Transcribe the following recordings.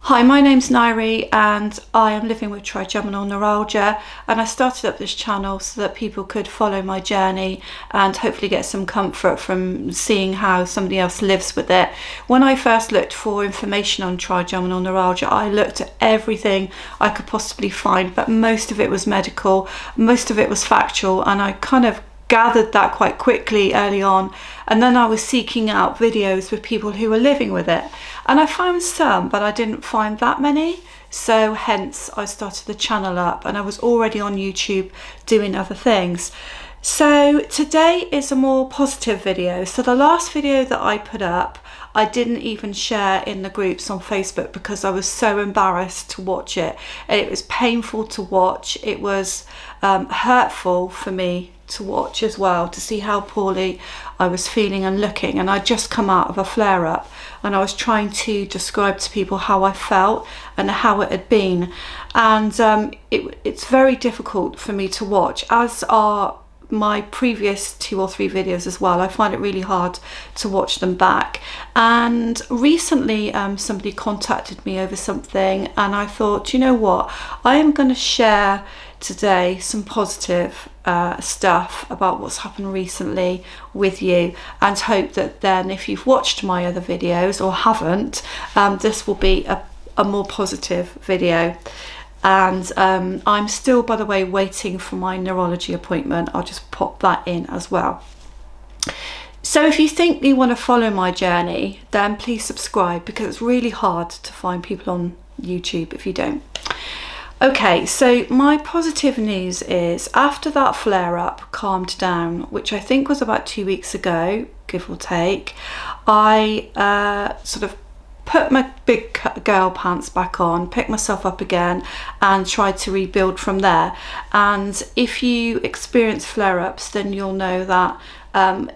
Hi, my name's Nairi and I am living with trigeminal neuralgia, and I started up this channel so that people could follow my journey and hopefully get some comfort from seeing how somebody else lives with it. When I first looked for information on trigeminal neuralgia, I looked at everything I could possibly find, but most of it was medical, most of it was factual, and I kind of gathered that quite quickly early on, and then I was seeking out videos with people who were living with it, and I found some, but I didn't find that many, so hence I started the channel up, and I was already on YouTube doing other things. So today is a more positive video. So the last video that I put up, I didn't even share in the groups on Facebook because I was so embarrassed to watch it. It was painful to watch. It was hurtful for me to watch as well, to see how poorly I was feeling and looking. And I'd just come out of a flare-up, and I was trying to describe to people how I felt and how it had been. And it's very difficult for me to watch, as are my previous 2 or 3 videos as well. I find it really hard to watch them back. And recently somebody contacted me over something, and I thought, you know what, I am going to share today some positive stuff about what's happened recently with you, and hope that then if you've watched my other videos or haven't, this will be a more positive video. And I'm still, by the way, waiting for my neurology appointment. I'll just pop that in as well. So if you think you want to follow my journey, then please subscribe, because it's really hard to find people on YouTube if you don't. Okay, so my positive news is, after that flare-up calmed down, which I think was about 2 weeks ago, give or take, I sort of put my big girl pants back on, picked myself up again, and tried to rebuild from there. And if you experience flare-ups, then you'll know that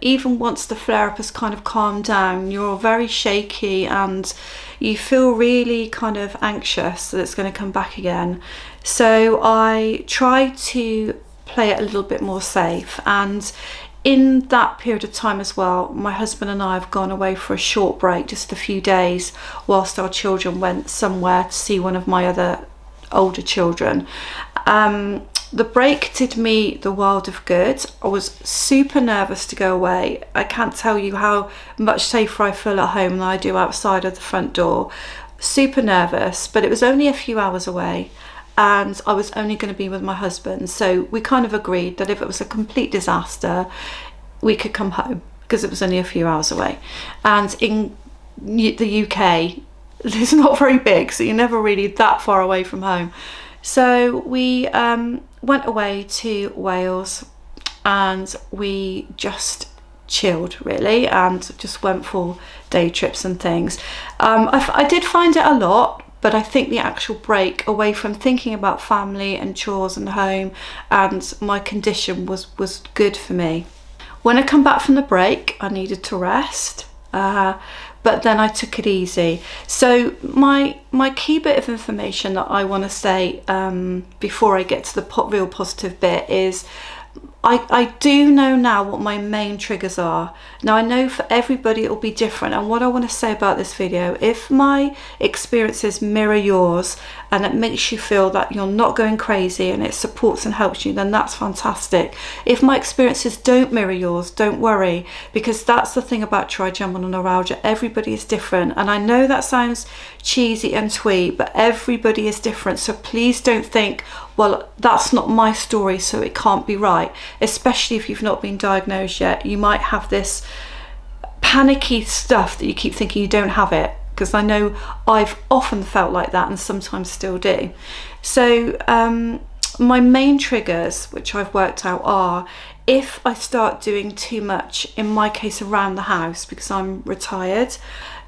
even once the flare-up has kind of calmed down, you're very shaky and you feel really kind of anxious that it's going to come back again. So I try to play it a little bit more safe, and in that period of time as well, my husband and I have gone away for a short break, just a few days, whilst our children went somewhere to see one of my other older children. The break did me the world of good. I was super nervous to go away. I can't tell you how much safer I feel at home than I do outside of the front door. Super nervous, but it was only a few hours away, and I was only going to be with my husband. So we kind of agreed that if it was a complete disaster, we could come home, because it was only a few hours away. And in the UK, it's not very big, so you're never really that far away from home. So we went away to Wales, and we just chilled really, and just went for day trips and things. I did find it a lot, but I think the actual break away from thinking about family and chores and home and my condition was good for me. When I come back from the break, I needed to rest, but then I took it easy. So my key bit of information that I want to say before I get to the real positive bit is, I do know now what my main triggers are. Now I know for everybody it will be different, and what I want to say about this video, if my experiences mirror yours and it makes you feel that you're not going crazy and it supports and helps you, then that's fantastic. If my experiences don't mirror yours, don't worry, because that's the thing about trigeminal neuralgia. Everybody is different, and I know that sounds cheesy and twee, but everybody is different. So please don't think, well, that's not my story, so it can't be right. Especially if you've not been diagnosed yet, you might have this panicky stuff that you keep thinking you don't have it, because I know I've often felt like that and sometimes still do. So my main triggers, which I've worked out, are if I start doing too much, in my case around the house, because I'm retired.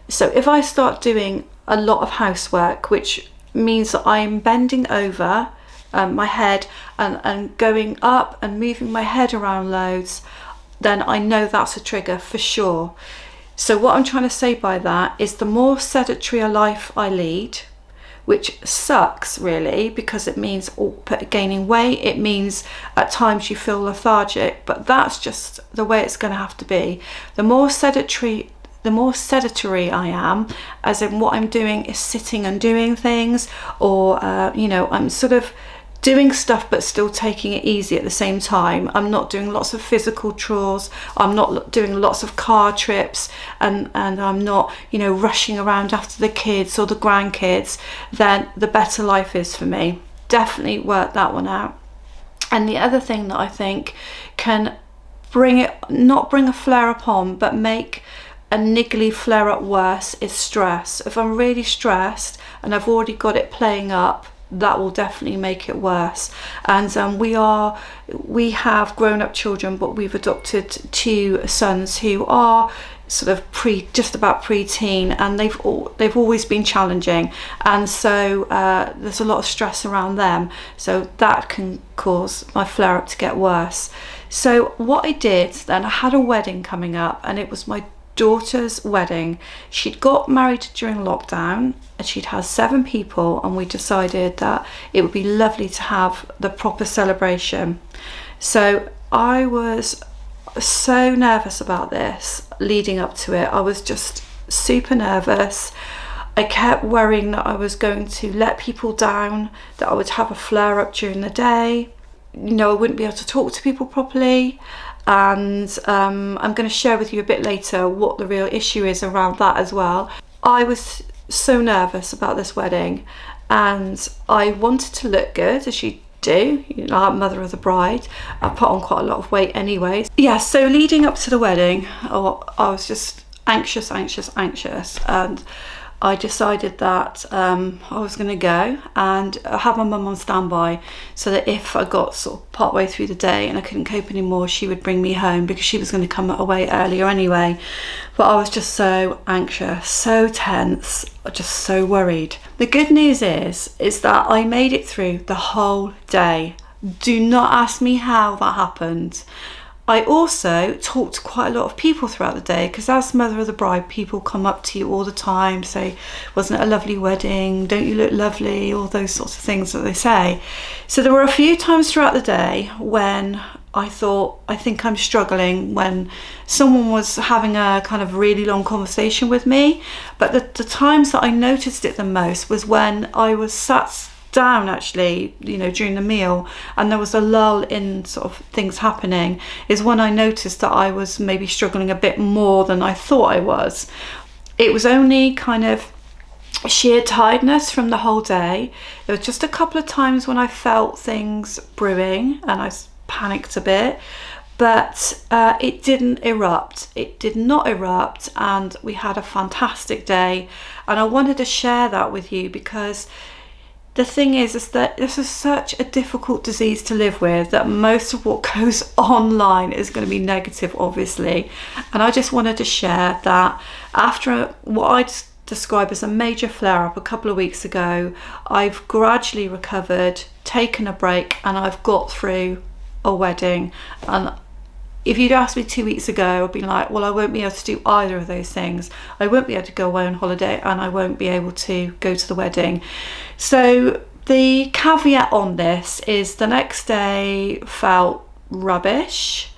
So if I start doing a lot of housework, which means that I'm bending over my head and going up and moving my head around loads, then I know that's a trigger for sure. So what I'm trying to say by that is, the more sedentary a life I lead, which sucks really, because it means gaining weight, it means at times you feel lethargic, but that's just the way it's going to have to be. The more sedentary the more sedentary I am, as in what I'm doing is sitting and doing things, or you know, I'm sort of doing stuff but still taking it easy at the same time. I'm not doing lots of physical chores, I'm not doing lots of car trips, and I'm not, you know, rushing around after the kids or the grandkids, then the better life is for me. Definitely work that one out. And the other thing that I think can not bring a flare up on, but make a niggly flare up worse, is stress. If I'm really stressed and I've already got it playing up, that will definitely make it worse. And we have grown-up children, but we've adopted 2 sons who are sort of just about pre-teen, and they've always been challenging, and so there's a lot of stress around them, so that can cause my flare up to get worse. So what I did then, I had a wedding coming up, and it was my daughter's wedding. She'd got married during lockdown, and she'd had 7 people, and we decided that it would be lovely to have the proper celebration. So I was so nervous about this leading up to it. I was just super nervous. I kept worrying that I was going to let people down, that I would have a flare up during the day, you know, I wouldn't be able to talk to people properly. And I'm going to share with you a bit later what the real issue is around that as well. I was so nervous about this wedding, and I wanted to look good, as you do, you know, I'm mother of the bride. I put on quite a lot of weight anyway. Yeah, so leading up to the wedding, I was just anxious, and I decided that I was going to go and have my mum on standby, so that if I got sort of part way through the day and I couldn't cope anymore, she would bring me home, because she was going to come away earlier anyway. But I was just so anxious, so tense, just so worried. The good news is that I made it through the whole day. Do not ask me how that happened. I also talked to quite a lot of people throughout the day, because as mother of the bride, people come up to you all the time, say, wasn't it a lovely wedding? Don't you look lovely? All those sorts of things that they say. So there were a few times throughout the day when I thought, I think I'm struggling, when someone was having a kind of really long conversation with me. But the times that I noticed it the most was when I was sat down, actually, you know, during the meal, and there was a lull in sort of things happening, is when I noticed that I was maybe struggling a bit more than I thought I was. It was only kind of sheer tiredness from the whole day. There was just a couple of times when I felt things brewing and I panicked a bit, but it didn't erupt. It did not erupt, and we had a fantastic day. And I wanted to share that with you, because the thing is that this is such a difficult disease to live with, that most of what goes online is going to be negative, obviously. And I just wanted to share that after what I'd describe as a major flare-up a couple of weeks ago, I've gradually recovered, taken a break, and I've got through a wedding. And if you'd asked me 2 weeks ago, I'd be like, well, I won't be able to do either of those things. I won't be able to go away on holiday, and I won't be able to go to the wedding. So the caveat on this is the next day felt rubbish,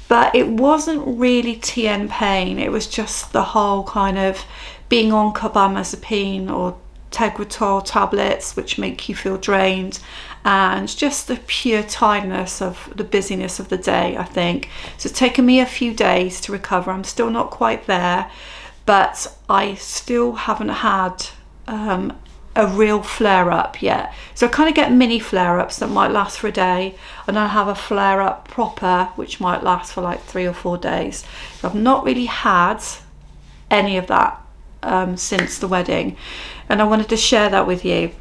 but it wasn't really TN pain. It was just the whole kind of being on carbamazepine or Tegretol tablets, which make you feel drained, and just the pure tiredness of the busyness of the day, I think. So it's taken me a few days to recover. I'm still not quite there, but I still haven't had a real flare-up yet. So I kind of get mini flare-ups that might last for a day, and I have a flare-up proper, which might last for like 3 or 4 days. So I've not really had any of that since the wedding, and I wanted to share that with you.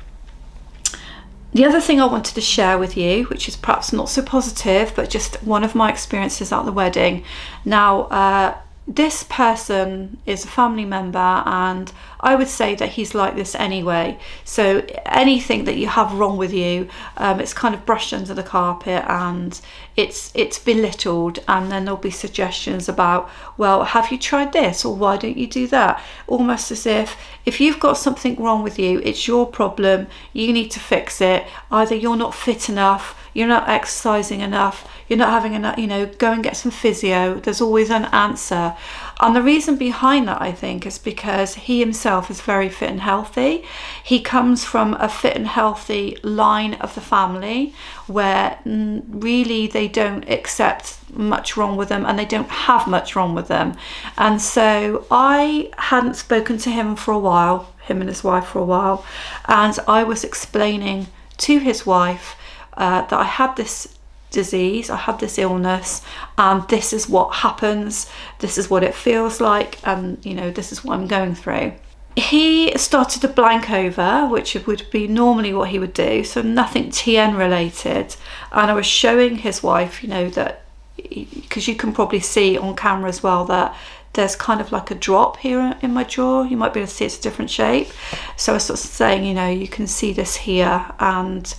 The other thing I wanted to share with you, which is perhaps not so positive, but just one of my experiences at the wedding. Now, this person is a family member, and I would say that he's like this anyway. So anything that you have wrong with you, it's kind of brushed under the carpet, and it's belittled, and then there'll be suggestions about, well, have you tried this, or why don't you do that? Almost as if you've got something wrong with you, it's your problem, you need to fix it. Either you're not fit enough, you're not exercising enough, you're not having enough, you know, go and get some physio. There's always an answer. And the reason behind that, I think, is because he himself is very fit and healthy. He comes from a fit and healthy line of the family where really they don't accept much wrong with them, and they don't have much wrong with them. And so I hadn't spoken to him for a while, him and his wife for a while, and I was explaining to his wife that I had this disease, I had this illness, and this is what happens, this is what it feels like, and you know, this is what I'm going through. He started to blank over, which would be normally what he would do, so nothing TN related. And I was showing his wife, you know, that, because you can probably see on camera as well that there's kind of like a drop here in my jaw. You might be able to see it's a different shape. So I was sort of saying, you know, you can see this here, and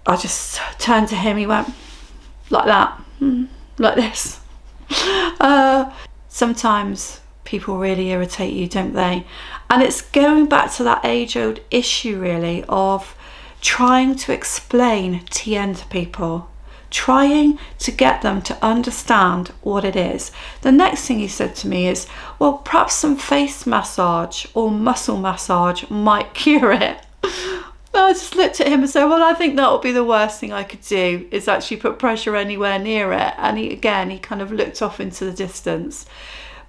I just turned to him, he went like that, like this. Sometimes people really irritate you, don't they? And it's going back to that age-old issue really of trying to explain TN to people, trying to get them to understand what it is. The next thing he said to me is, well, perhaps some face massage or muscle massage might cure it. I just looked at him and said, well, I think that would be the worst thing I could do, is actually put pressure anywhere near it. And he kind of looked off into the distance.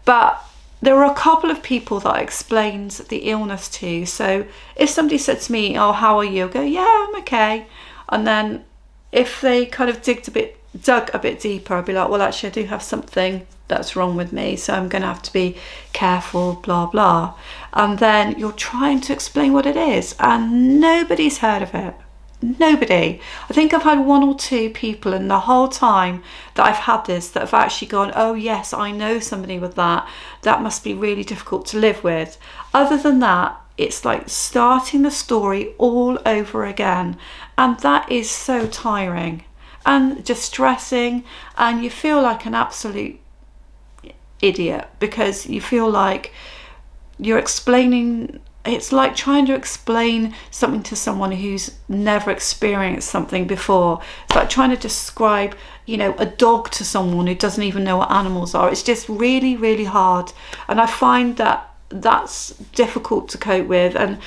But there were a couple of people that I explained the illness to. So if somebody said to me, oh, how are you? I'll go, yeah, I'm okay. And then if they kind of dug a bit deeper, I'd be like, well, actually, I do have something that's wrong with me, so I'm going to have to be careful, blah, blah. And then you're trying to explain what it is, and nobody's heard of it. Nobody. I think I've had one or two people in the whole time that I've had this that have actually gone, oh yes, I know somebody with that. That must be really difficult to live with. Other than that, it's like starting the story all over again. And that is so tiring and distressing, and you feel like an absolute idiot because you feel like you're explaining. It's like trying to explain something to someone who's never experienced something before. It's like trying to describe, you know, a dog to someone who doesn't even know what animals are. It's just really, really hard. And I find that that's difficult to cope with. And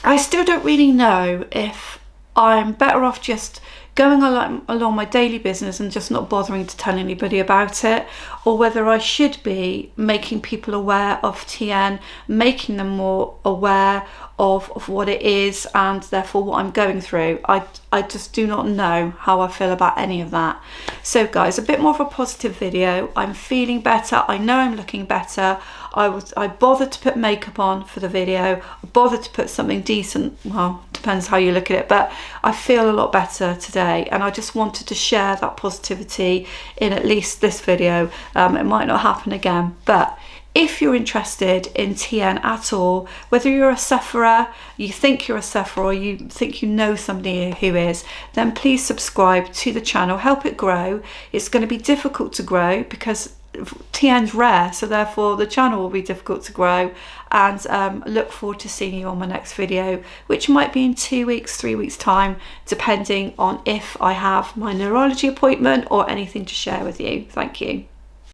I still don't really know if I'm better off just going along my daily business and just not bothering to tell anybody about it, or whether I should be making people aware of TN, making them more aware of what it is and therefore what I'm going through. I just do not know how I feel about any of that. So guys, a bit more of a positive video. I'm feeling better. I know I'm looking better. I bothered to put makeup on for the video. I bothered to put something decent. Well, depends how you look at it, but I feel a lot better today, and I just wanted to share that positivity in at least this video. It might not happen again, but if you're interested in TN at all, whether you're a sufferer, you think you're a sufferer, or you think you know somebody who is, then please subscribe to the channel, help it grow. It's going to be difficult to grow because TN's rare, so therefore the channel will be difficult to grow. And look forward to seeing you on my next video, which might be in 2 weeks, 3 weeks time, depending on if I have my neurology appointment or anything to share with you. Thank you.